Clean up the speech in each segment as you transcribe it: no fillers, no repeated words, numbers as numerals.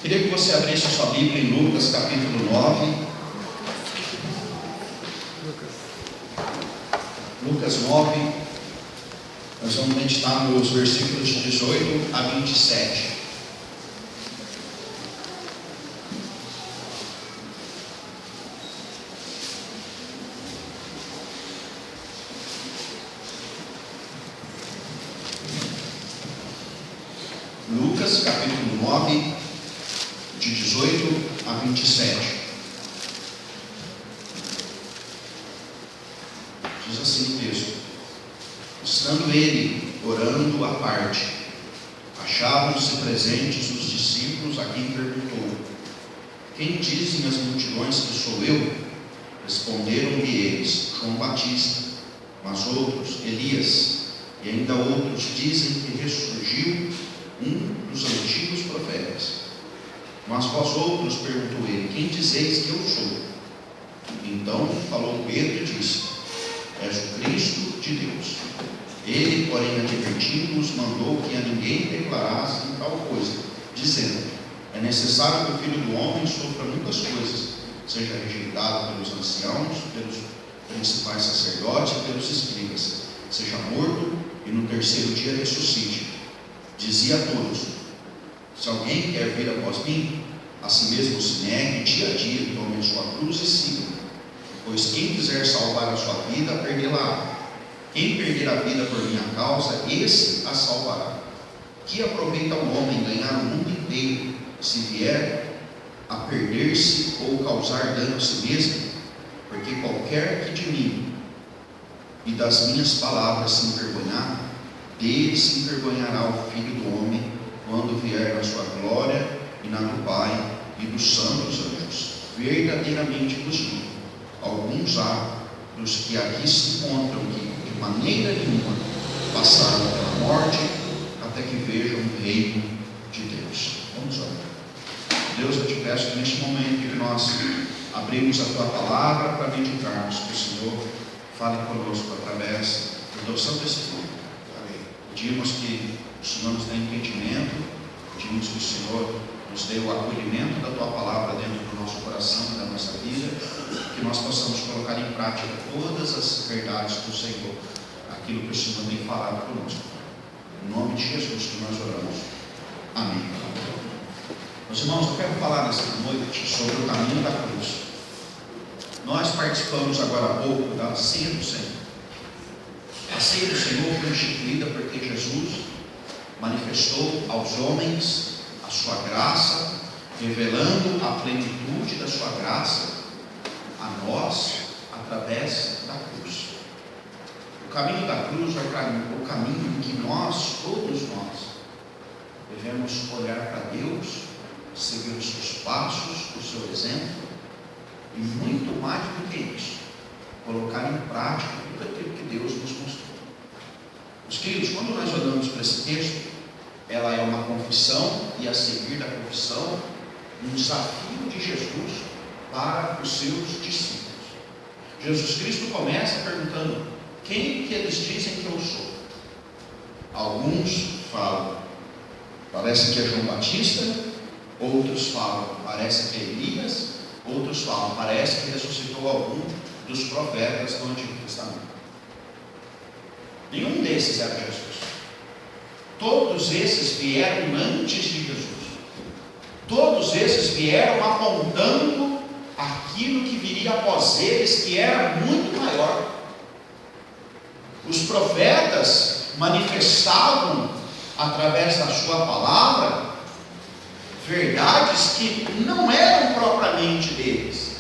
Queria que você abrisse a sua Bíblia em Lucas capítulo 9. Lucas 9, nós vamos meditar nos versículos 18 a 27. Lucas capítulo 9, de 18 a 27. Diz assim o texto: estando ele orando à parte, achavam-se presentes os discípulos, a quem perguntou: quem dizem as multidões que sou eu? Responderam-lhe eles: João Batista, mas outros, Elias, e ainda outros dizem que ressurgiu um dos antigos profetas. Mas vós outros, perguntou ele, quem dizeis que eu sou? Então falou Pedro e disse: és o Cristo de Deus. Ele, porém, advertindo-os, mandou que a ninguém declarasse tal coisa, dizendo: é necessário que o Filho do Homem sofra muitas coisas, seja rejeitado pelos anciãos, pelos principais sacerdotes e pelos escribas, seja morto e no terceiro dia ressuscite. Dizia a todos: se alguém quer vir após mim, a si mesmo se negue dia a dia, tome a sua cruz e siga. Pois quem quiser salvar a sua vida, perdê-la. Quem perder a vida por minha causa, esse a salvará. Que aproveita o homem ganhar o mundo inteiro, se vier a perder-se ou causar dano a si mesmo? Porque qualquer que de mim e das minhas palavras se envergonhar, dele se envergonhará o Filho do Homem, quando vier na sua glória e na do Pai e dos santos anjos. Verdadeiramente vos digo, alguns há dos que aqui se encontram que de maneira nenhuma passaram pela morte, até que vejam o reino de Deus. Vamos orar. Deus, eu te peço que neste momento que nós abrimos a tua palavra para meditarmos, que o Senhor fale conosco através do teu Santo Espírito. Pedimos que o Senhor nos dê entendimento, pedimos que o Senhor nos dê o acolhimento da tua palavra dentro do nosso coração e da nossa vida, que nós possamos colocar em prática todas as verdades do Senhor, aquilo que o Senhor tem falado conosco. Em nome de Jesus que nós oramos. Amém. Meus irmãos, eu quero falar nesta noite sobre o caminho da cruz. Nós participamos agora há pouco da ceia do Senhor. A ceia do Senhor foi instituída porque Jesus manifestou aos homens a sua graça, revelando a plenitude da sua graça a nós através da cruz. O caminho da cruz é o caminho em que nós, todos nós, devemos olhar para Deus, seguir os seus passos, o seu exemplo, e muito mais do que isso, colocar em prática tudo aquilo que Deus nos mostrou. Meus queridos, quando nós olhamos para esse texto, ela é uma confissão, e a seguir da confissão, um desafio de Jesus para os seus discípulos. Jesus Cristo começa perguntando: quem que eles dizem que eu sou? Alguns falam, parece que é João Batista. Outros falam, parece que é Elias. Outros falam, parece que ressuscitou algum dos profetas do Antigo Testamento. Nenhum desses era Jesus. Todos esses vieram antes de Jesus. Todos esses vieram apontando aquilo que viria após eles, que era muito maior. Os profetas manifestavam, através da sua palavra, verdades que não eram propriamente deles.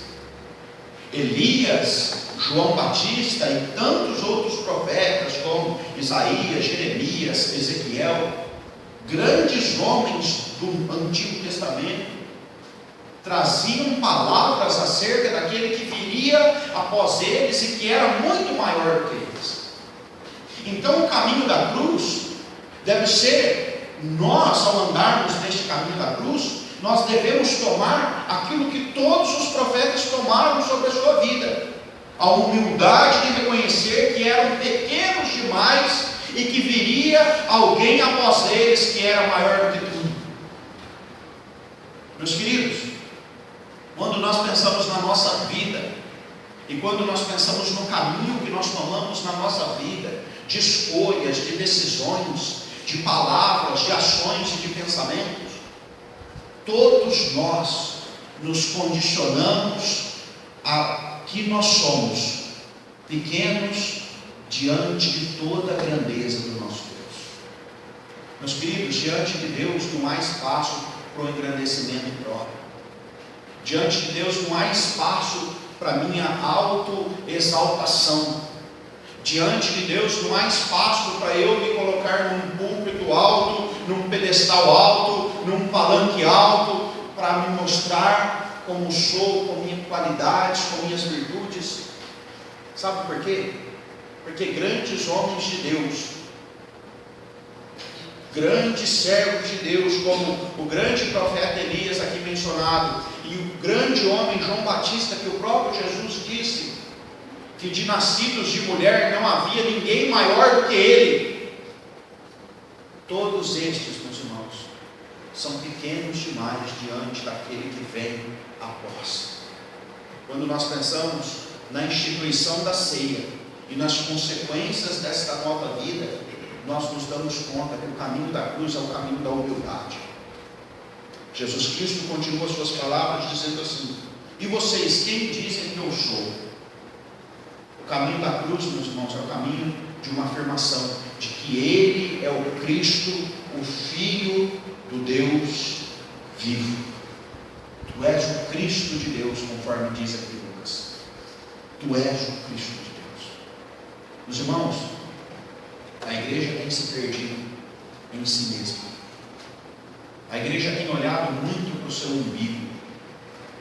Elias, João Batista e tantos outros profetas como Isaías, Jeremias, Ezequiel, grandes homens do Antigo Testamento, traziam palavras acerca daquele que viria após eles e que era muito maior do que eles. Então o caminho da cruz deve ser, nós ao andarmos neste caminho da cruz, nós devemos tomar aquilo que todos os profetas tomaram sobre a sua vida: a humildade de reconhecer que eram pequenos demais e que viria alguém após eles que era maior do que tudo. Meus queridos, quando nós pensamos na nossa vida, e quando nós pensamos no caminho que nós tomamos na nossa vida, de escolhas, de decisões, de palavras, de ações e de pensamentos, todos nós nos condicionamos a que nós somos pequenos diante de toda a grandeza do nosso Deus. Meus queridos, diante de Deus não há espaço para o engrandecimento próprio. Diante de Deus não há espaço para minha autoexaltação. Diante de Deus não há espaço para eu me colocar num púlpito alto, num pedestal alto, num palanque alto, para me mostrar como sou, com minhas qualidades, com minhas virtudes. Sabe por quê? Porque grandes homens de Deus, grandes servos de Deus, como o grande profeta Elias aqui mencionado, e o grande homem João Batista, que o próprio Jesus disse, que de nascidos de mulher não havia ninguém maior do que ele. Todos estes, meus irmãos, são pequenos demais diante daquele que vem após. Quando nós pensamos na instituição da ceia e nas consequências desta nova vida, nós nos damos conta que o caminho da cruz é o caminho da humildade. Jesus Cristo continua suas palavras dizendo assim: e vocês, quem dizem que eu sou? O caminho da cruz, meus irmãos, é o caminho de uma afirmação de que Ele é o Cristo, o Filho do Deus vivo. Tu és o Cristo de Deus, conforme diz aqui Lucas. Tu és o Cristo de Deus. Meus irmãos, a igreja tem se perdido em si mesma. A igreja tem olhado muito para o seu umbigo.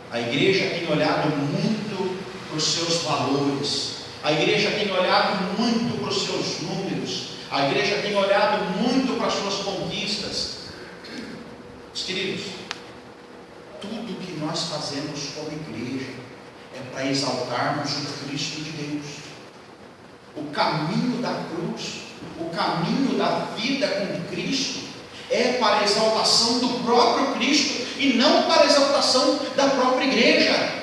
A igreja tem olhado muito para os seus valores. A igreja tem olhado muito para os seus números. A igreja tem olhado muito para as suas conquistas. Meus queridos, tudo que nós fazemos como igreja é para exaltarmos o Cristo de Deus. O caminho da cruz, o caminho da vida com Cristo é para a exaltação do próprio Cristo e não para a exaltação da própria igreja,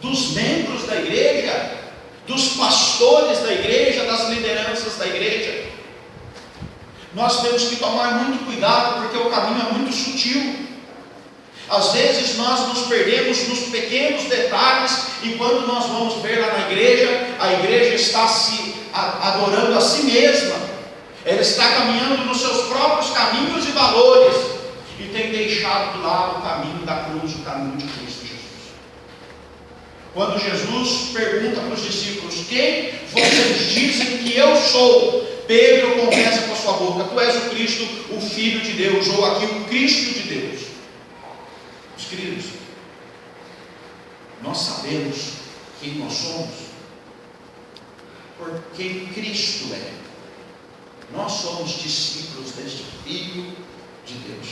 dos membros da igreja, dos pastores da igreja, das lideranças da igreja. Nós temos que tomar muito cuidado, porque o caminho é muito sutil. Às vezes nós nos perdemos nos pequenos detalhes, e quando nós vamos ver lá na igreja, a igreja está se adorando a si mesma, ela está caminhando nos seus próprios caminhos e valores, e tem deixado de lado o caminho da cruz, o caminho de Cristo Jesus. Quando Jesus pergunta para os discípulos: quem vocês dizem que eu sou? Pedro confessa com a sua boca: tu és o Cristo, o Filho de Deus, ou aqui o Cristo de Deus. Meus queridos, nós sabemos quem nós somos por quem Cristo é. Nós somos discípulos deste Filho de Deus.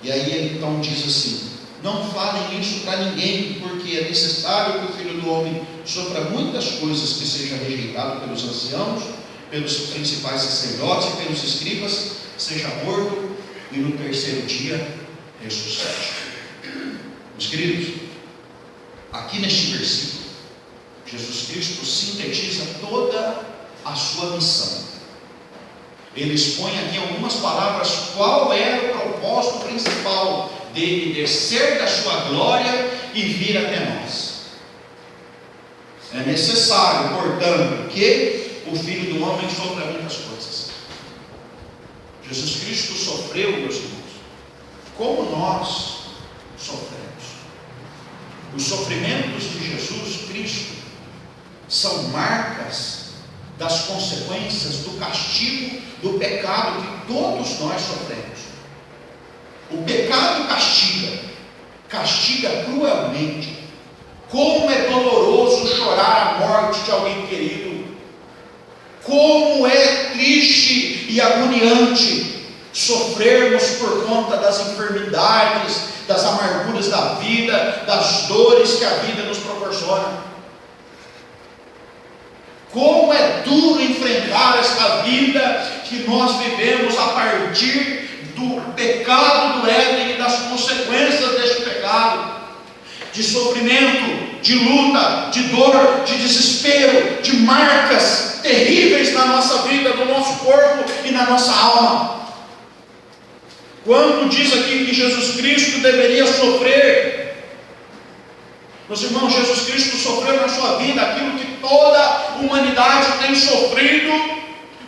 E aí ele então diz assim: não falem isso para ninguém, porque é necessário que o Filho do Homem sofra muitas coisas, que seja rejeitado pelos anciãos, pelos principais sacerdotes e pelos escribas, seja morto e no terceiro dia ressuscite. Meus queridos, aqui neste versículo, Jesus Cristo sintetiza toda a sua missão. Ele expõe aqui em algumas palavras qual era o propósito principal dele descer da sua glória e vir até nós. É necessário, portanto, que o Filho do Homem sofra muitas coisas. Jesus Cristo sofreu, meus irmãos, como nós sofremos. Os sofrimentos de Jesus Cristo são marcas das consequências do castigo do pecado que todos nós sofremos. O pecado castiga cruelmente. Como é doloroso chorar a morte de alguém querido. Como é triste e agoniante sofrermos por conta das enfermidades, das amarguras da vida, das dores que a vida nos proporciona. Como é duro enfrentar esta vida que nós vivemos a partir do pecado do Éden e das consequências deste pecado, de sofrimento, de luta, de dor, de desespero, de marcas terríveis na nossa vida, no nosso corpo e na nossa alma. Quando diz aqui que Jesus Cristo deveria sofrer, meus irmãos, Jesus Cristo sofreu na sua vida aquilo que toda a humanidade tem sofrido,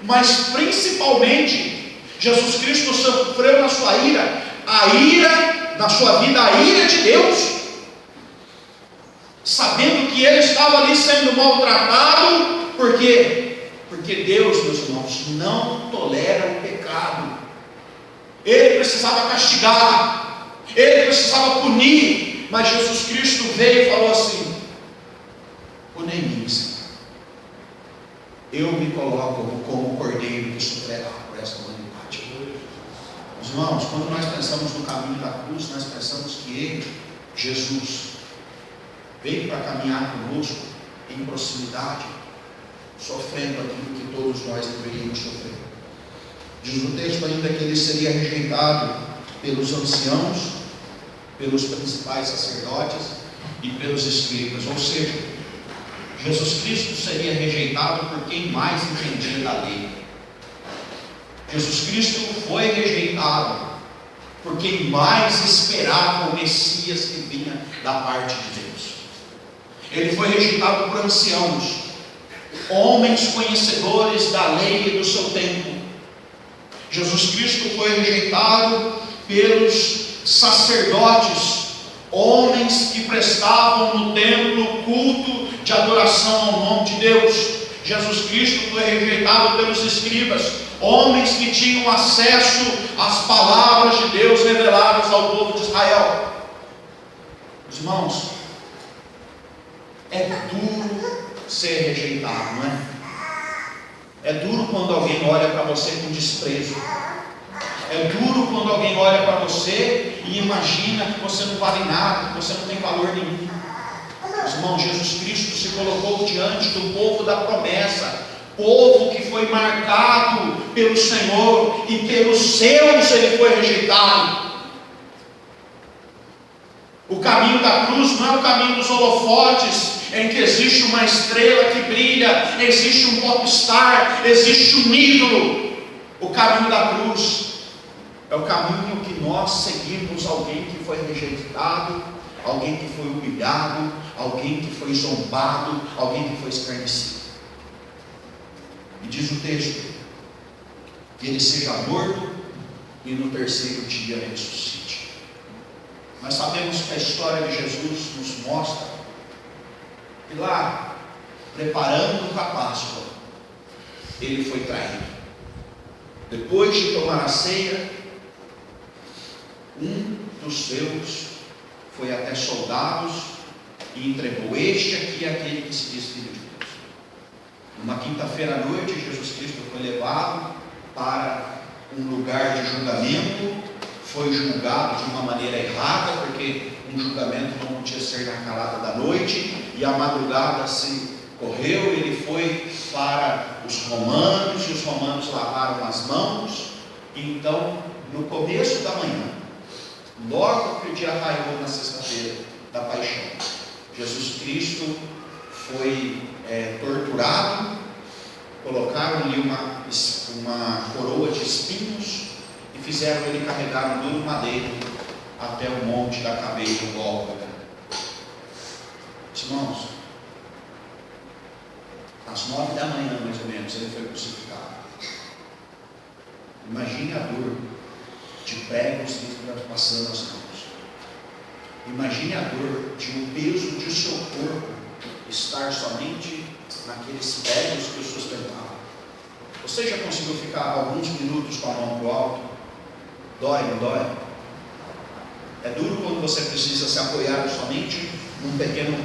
mas principalmente Jesus Cristo sofreu na sua ira, a ira na sua vida, a ira de Deus, sabendo que ele estava ali sendo maltratado, porque Deus, meus irmãos, não tolera o pecado. Ele precisava castigar, ele precisava punir, mas Jesus Cristo veio e falou assim: por mim, Senhor, eu me coloco como cordeiro que sofrerá por esta humanidade. Meus irmãos, quando nós pensamos no caminho da cruz, nós pensamos que ele, Jesus, veio para caminhar conosco em proximidade, sofrendo aquilo que todos nós deveríamos sofrer. Diz o texto ainda que ele seria rejeitado pelos anciãos, pelos principais sacerdotes e pelos escribas, ou seja, Jesus Cristo seria rejeitado por quem mais entendia da lei. Jesus Cristo foi rejeitado por quem mais esperava o Messias que vinha da parte de Deus. Ele foi rejeitado por anciãos, homens conhecedores da lei e do seu tempo. Jesus Cristo foi rejeitado pelos sacerdotes, homens que prestavam no templo culto de adoração ao nome de Deus. Jesus Cristo foi rejeitado pelos escribas, homens que tinham acesso às palavras de Deus reveladas ao povo de Israel. Os irmãos, é duro ser rejeitado, não é? É duro quando alguém olha para você com desprezo. É duro quando alguém olha para você e imagina que você não vale nada, que você não tem valor nenhum. Meus irmãos, Jesus Cristo se colocou diante do povo da promessa, povo que foi marcado pelo Senhor, e pelos seus ele foi rejeitado. O caminho da cruz não é o caminho dos holofotes, em que existe uma estrela que brilha, existe um popstar, existe um ídolo. O caminho da cruz é o caminho que nós seguimos alguém que foi rejeitado, alguém que foi humilhado, alguém que foi zombado, alguém que foi escarnecido. E diz o texto que ele seja morto e no terceiro dia ressuscite. Nós sabemos que a história de Jesus nos mostra que lá, preparando para a Páscoa, ele foi traído. Depois de tomar a ceia, um dos seus foi até soldados e entregou: este aqui é aquele que se diz filho de Deus. Numa quinta-feira à noite, Jesus Cristo foi levado para um lugar de julgamento, foi julgado de uma maneira errada, porque um julgamento não podia ser na calada da noite, e a madrugada se correu. Ele foi para os romanos, e os romanos lavaram as mãos. Então, no começo da manhã, logo que o dia raiou na sexta-feira da paixão, Jesus Cristo foi torturado, colocaram-lhe uma coroa de espinhos e fizeram ele carregar um duro madeiro até o monte da caveira do Gólgota. Irmãos, às 9 da manhã mais ou menos ele foi crucificado. Imagine a dor de pregos passando as mãos. Imagine a dor de um peso de seu corpo estar somente naqueles pregos que o sustentavam. Você já conseguiu ficar alguns minutos com a mão para o alto? Dói, não dói? É duro quando você precisa se apoiar somente num pequeno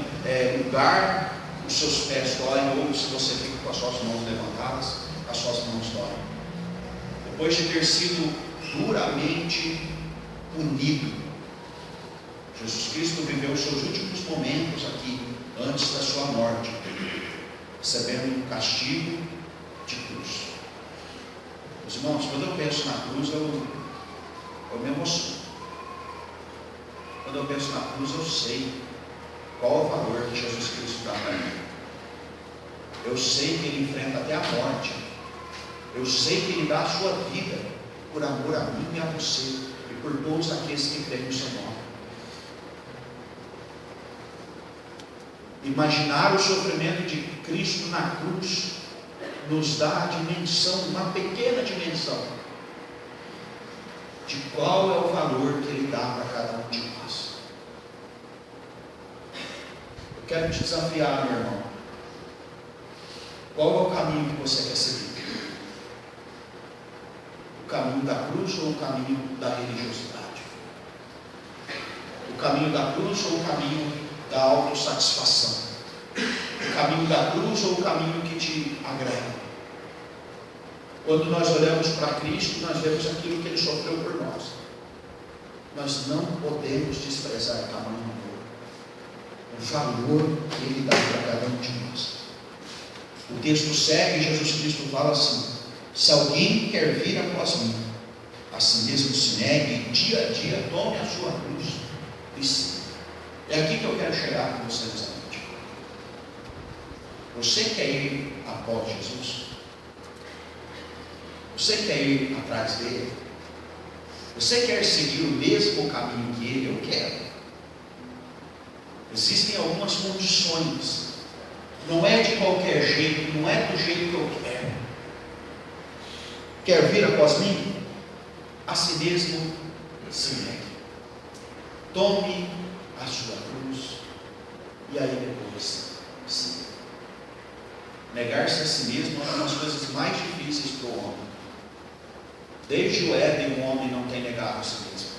lugar, os seus pés doem, ou se você fica com as suas mãos levantadas, as suas mãos doem. Depois de ter sido duramente punido, Jesus Cristo viveu os seus últimos momentos aqui, antes da sua morte, recebendo um castigo de cruz. Meus irmãos, quando eu penso na cruz, eu me emociono. Quando eu penso na cruz, eu sei qual é o valor que Jesus Cristo dá para mim. Eu sei que Ele enfrenta até a morte. Eu sei que Ele dá a sua vida por amor a mim e a você, e por todos aqueles que creem no seu nome. Imaginar o sofrimento de Cristo na cruz nos dá a dimensão, uma pequena dimensão, de qual é o valor que Ele dá para cada um de nós. Eu quero te desafiar, meu irmão. Qual é o caminho que você quer seguir? O caminho da cruz ou o caminho da religiosidade? O caminho da cruz ou o caminho da autossatisfação? O caminho da cruz ou o caminho que te agrada? Quando nós olhamos para Cristo, nós vemos aquilo que Ele sofreu por nós. Nós não podemos desprezar tamanho amor, o valor que Ele dá para cada um de nós. O texto segue, Jesus Cristo fala assim: se alguém quer vir após mim, a si mesmo se negue, dia a dia tome a sua cruz e siga. É aqui que eu quero chegar com vocês essa noite. Você quer ir após Jesus? Você quer ir atrás dele? Você quer seguir o mesmo caminho que ele? Eu quero. Existem algumas condições. Não é de qualquer jeito, não é do jeito que eu quero. Quer vir após mim? A si mesmo se negue. Tome a sua cruz e aí depois siga. Negar-se a si mesmo é uma das coisas mais difíceis para o homem. Desde o Éden, o homem não tem negado a si mesmo.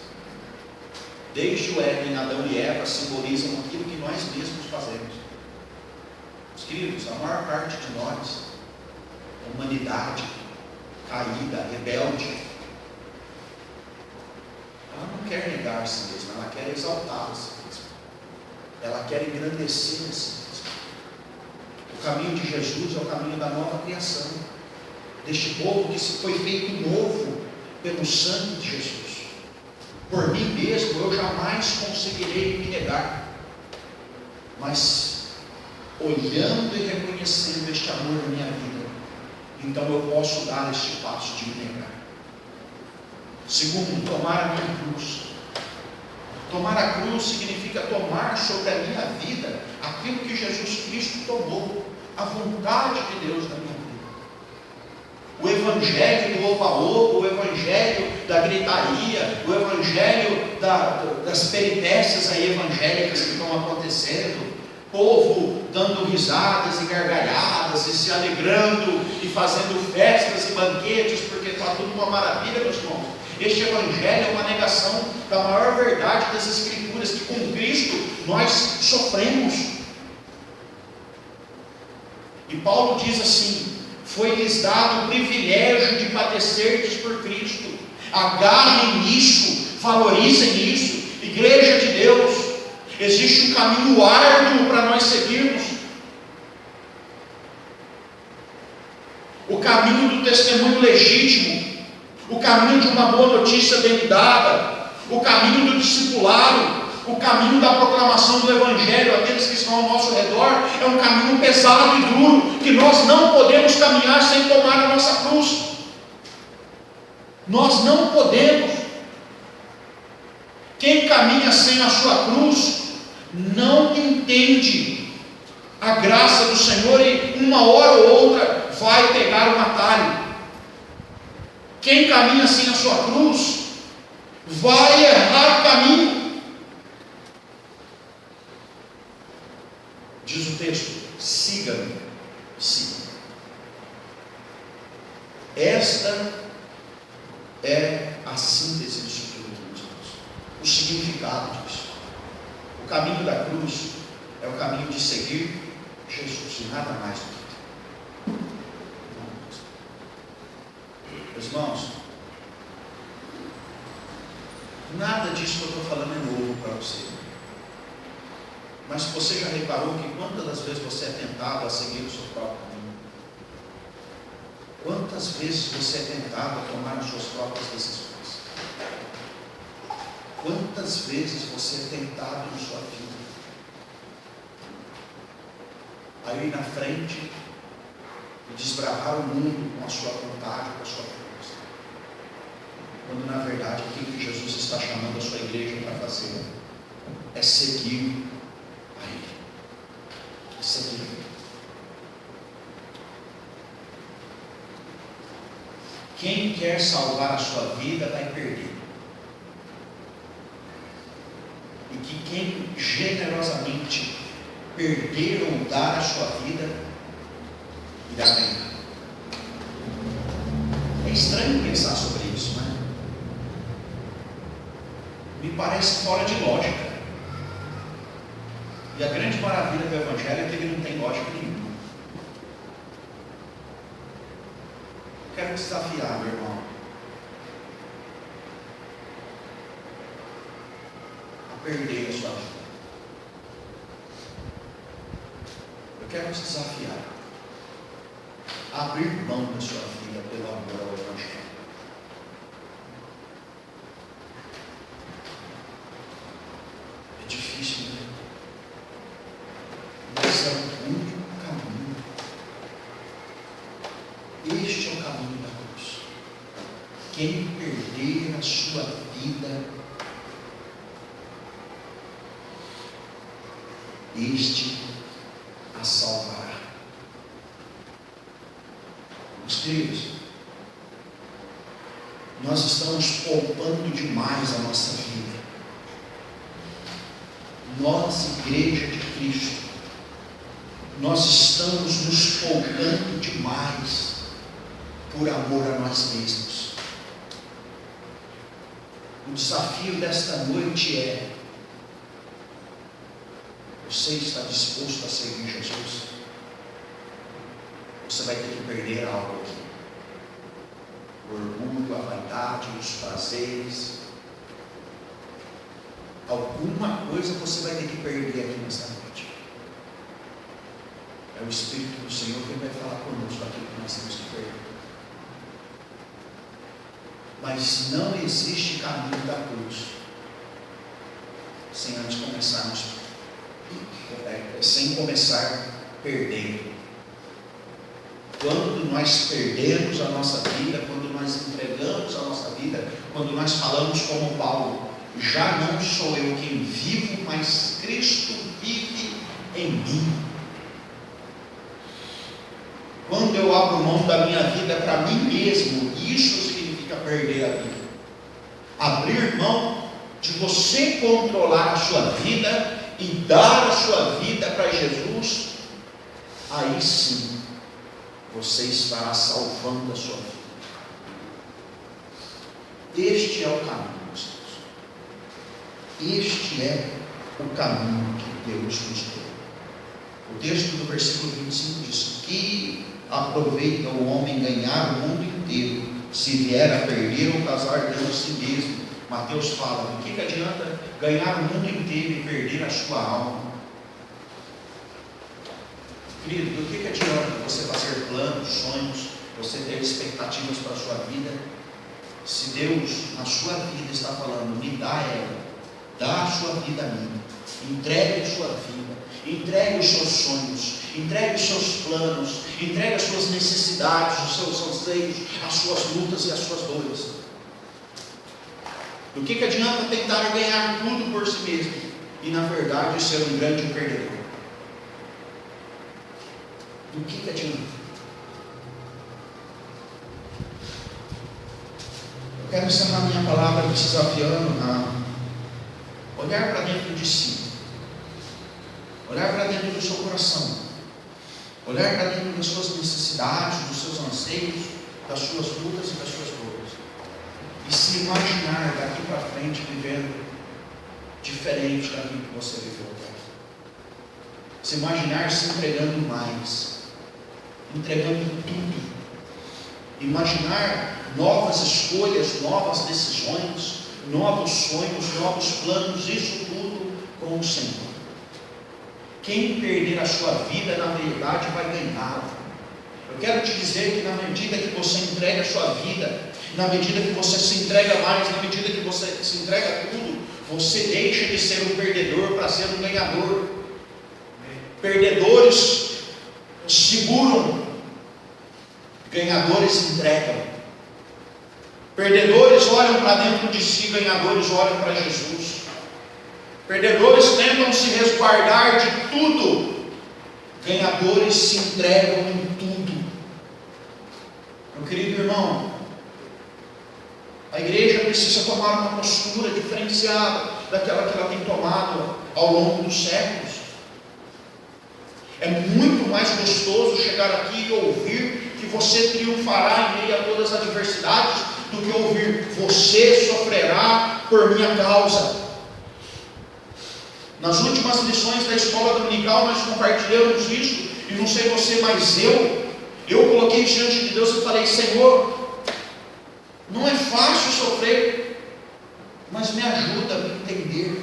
Desde o Éden, Adão e Eva simbolizam aquilo que nós mesmos fazemos. Os queridos, a maior parte de nós, a humanidade caída, rebelde, ela não quer negar a si mesma, ela quer exaltar a si mesma. Ela quer engrandecer a si mesma. O caminho de Jesus é o caminho da nova criação, deste povo que se foi feito novo pelo sangue de Jesus. Por mim mesmo eu jamais conseguirei me negar, mas olhando e reconhecendo este amor na minha vida, então eu posso dar este passo de me negar. Segundo, tomar a minha cruz. Tomar a cruz significa tomar sobre a minha vida aquilo que Jesus Cristo tomou, a vontade de Deus na minha vida. O evangelho do oba-oba, o evangelho da gritaria, o evangelho das peripécias aí evangélicas que estão acontecendo, povo dando risadas e gargalhadas e se alegrando e fazendo festas e banquetes porque está tudo uma maravilha, meus irmãos. Este evangelho é uma negação da maior verdade das Escrituras, que com Cristo nós sofremos. E Paulo diz assim: foi-lhes dado o privilégio de padecerdes por Cristo. Agarrem nisso, valorizem isso. Igreja de Deus, existe um caminho árduo para nós seguirmos. O caminho do testemunho legítimo, o caminho de uma boa notícia bem dada, o caminho do discipulado, o caminho da proclamação do Evangelho àqueles que estão ao nosso redor, é um caminho pesado e duro, que nós não podemos caminhar sem tomar a nossa cruz. Nós não podemos. Quem caminha sem a sua cruz, não entende a graça do Senhor e uma hora ou outra vai pegar um atalho. Quem caminha sem a sua cruz, vai errar o caminho. Diz o texto: siga-me, siga. Esta é a síntese disso tudo, meus irmãos. O significado disso. O caminho da cruz é o caminho de seguir Jesus, e nada mais do que isso. Meus irmãos, nada disso que eu estou falando é novo para você. Mas você já reparou que quantas das vezes você é tentado a seguir o seu próprio caminho? Quantas vezes você é tentado a tomar as suas próprias decisões? Quantas vezes você é tentado em sua vida a ir na frente e desbravar o mundo com a sua vontade, com a sua força, quando na verdade aquilo que Jesus está chamando a sua igreja para fazer é seguir a Ele, é seguir. Quem quer salvar a sua vida vai perder. E que quem generosamente perder ou dar a sua vida, irá ganhar. É estranho pensar sobre isso, não é? Me parece fora de lógica. E a grande maravilha do Evangelho é que ele não tem lógica nenhuma. Quero desafiar, meu irmão, a perder a sua vida. Eu quero te desafiar a abrir mão da sua vida pelo amor ao Evangelho. É difícil, né? Mas é o único caminho. Este é o caminho da cruz. Quem perder a sua vida, este a salvará. Meus queridos, nós estamos poupando demais a nossa vida. Nós, igreja de Cristo, nós estamos nos poupando demais por amor a nós mesmos. O desafio desta noite é: você está disposto a seguir Jesus? Você vai ter que perder algo aqui. O orgulho, a vaidade, os prazeres. Alguma coisa você vai ter que perder aqui nesta noite. É o Espírito do Senhor que vai falar conosco aquilo que nós temos que perder. Mas não existe caminho da cruz sem antes começarmos, sem começar perdendo. Quando nós perdemos a nossa vida, quando nós entregamos a nossa vida, quando nós falamos como Paulo: já não sou eu quem vivo, mas Cristo vive em mim. Quando eu abro mão da minha vida para mim mesmo, isso significa perder a vida. Abrir mão de você controlar a sua vida e dar a sua vida para Jesus, aí sim você estará salvando a sua vida. Este é o caminho, meus irmãos. Este é o caminho que Deus nos deu. O texto do versículo 25 diz: que aproveita o homem ganhar o mundo inteiro, se vier a perder ou casar com si mesmo. Mateus fala: do que adianta ganhar o mundo inteiro e perder a sua alma? Querido, do que adianta você fazer planos, sonhos, você ter expectativas para a sua vida, se Deus na sua vida está falando: me dá ela, dá a sua vida a mim, entregue a sua vida, entregue os seus sonhos, entregue os seus planos, entregue as suas necessidades, os seus anseios, as suas lutas e as suas dores. Do que adianta tentar ganhar tudo por si mesmo e na verdade ser um grande perdedor? Do que adianta? Eu quero encerrar minha palavra desafiando a olhar para dentro de si, olhar para dentro do seu coração, olhar para dentro das suas necessidades, dos seus anseios, das suas lutas e das suas dores, e se imaginar daqui para frente vivendo diferente daquilo que você viveu agora. Se imaginar se entregando mais, entregando tudo, imaginar novas escolhas, novas decisões, novos sonhos, novos planos, isso tudo com o Senhor. Quem perder a sua vida, na verdade, vai ganhá-la. Eu quero te dizer que na medida que você entrega a sua vida, na medida que você se entrega mais, na medida que você se entrega a tudo, Você deixa de ser um perdedor para ser um ganhador. Perdedores seguram, ganhadores entregam. Perdedores olham para dentro de si, ganhadores olham para Jesus. Perdedores tentam se resguardar de tudo, ganhadores se entregam em tudo. Meu querido irmão, a igreja precisa tomar uma postura diferenciada daquela que ela tem tomado ao longo dos séculos. É muito mais gostoso chegar aqui e ouvir que você triunfará em meio a todas as adversidades, do que ouvir: você sofrerá por minha causa. Nas últimas lições da escola dominical nós compartilhamos isso, e não sei você, mas eu coloquei diante de Deus e falei: Senhor, não é fácil sofrer, mas me ajuda a entender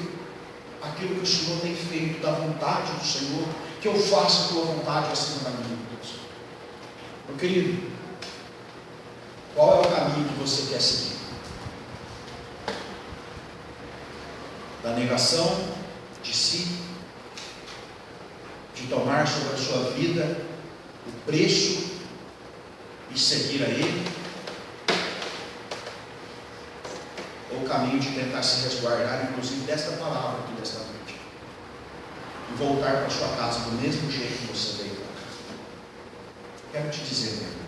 aquilo que o Senhor tem feito, da vontade do Senhor, que eu faça a tua vontade assim no caminho de Deus. Meu querido, qual é o caminho que você quer seguir? Da negação de si, de tomar sobre a sua vida o preço e seguir a Ele, ou o caminho de tentar se resguardar, inclusive desta palavra aqui desta noite, e voltar para a sua casa do mesmo jeito que você veio para cá? Quero te dizer, meu irmão,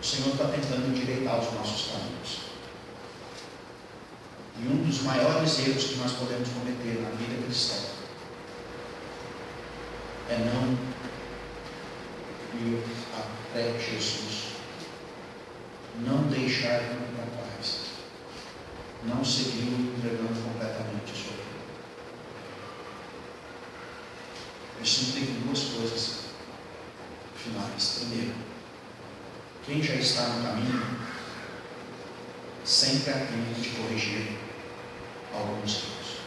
o Senhor está tentando endireitar os nossos caminhos. E um dos maiores erros que nós podemos cometer na vida cristã é não ir até Jesus, não deixar Ele para trás, não segui-lo entregando completamente a sua vida. Eu sempre digo duas coisas finais. Primeiro, quem já está no caminho sempre há tempo de corrigir alguns erros.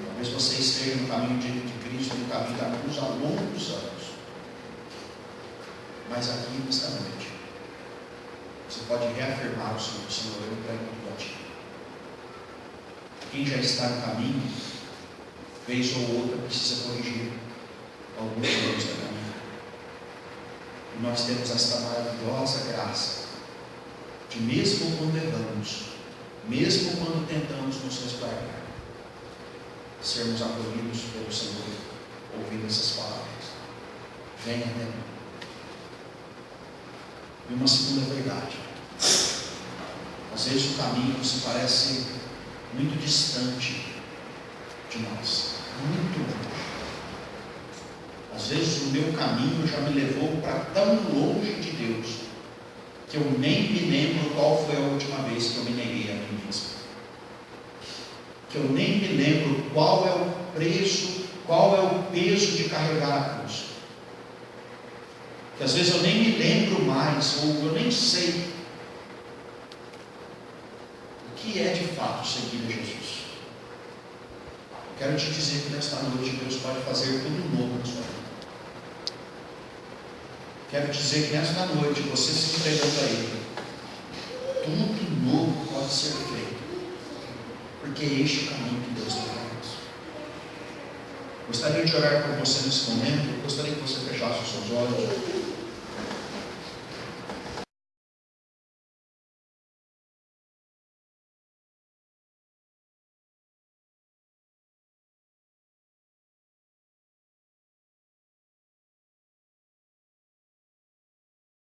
Talvez você esteja no caminho de Cristo, no caminho da cruz há longos anos, mas aqui nesta noite você pode reafirmar o Senhor: eu entrego tudo a ti. Quem já está no caminho, vez ou outra, precisa corrigir alguns erros da caminho. E nós temos esta maravilhosa graça de, mesmo quando erramos, mesmo quando tentamos nos resguardar, sermos acolhidos pelo Senhor, ouvindo essas palavras: venha até mim. E uma segunda verdade: às vezes o caminho se parece muito distante de nós, muito longe. Às vezes o meu caminho já me levou para tão longe de Deus, que eu nem me lembro qual foi a última vez que eu me neguei a mim mesmo. Que eu nem me lembro qual é o preço, qual é o peso de carregar a cruz. Que às vezes eu nem me lembro mais, ou eu nem sei o que é de fato seguir a Jesus. Eu quero te dizer que nesta noite Deus pode fazer tudo novo na sua vida. Quero dizer que nesta noite, você se entregando a Ele, tudo novo pode ser feito, porque este é o caminho que Deus tem para nós. Gostaria de orar por você nesse momento. Eu gostaria que você fechasse os seus olhos.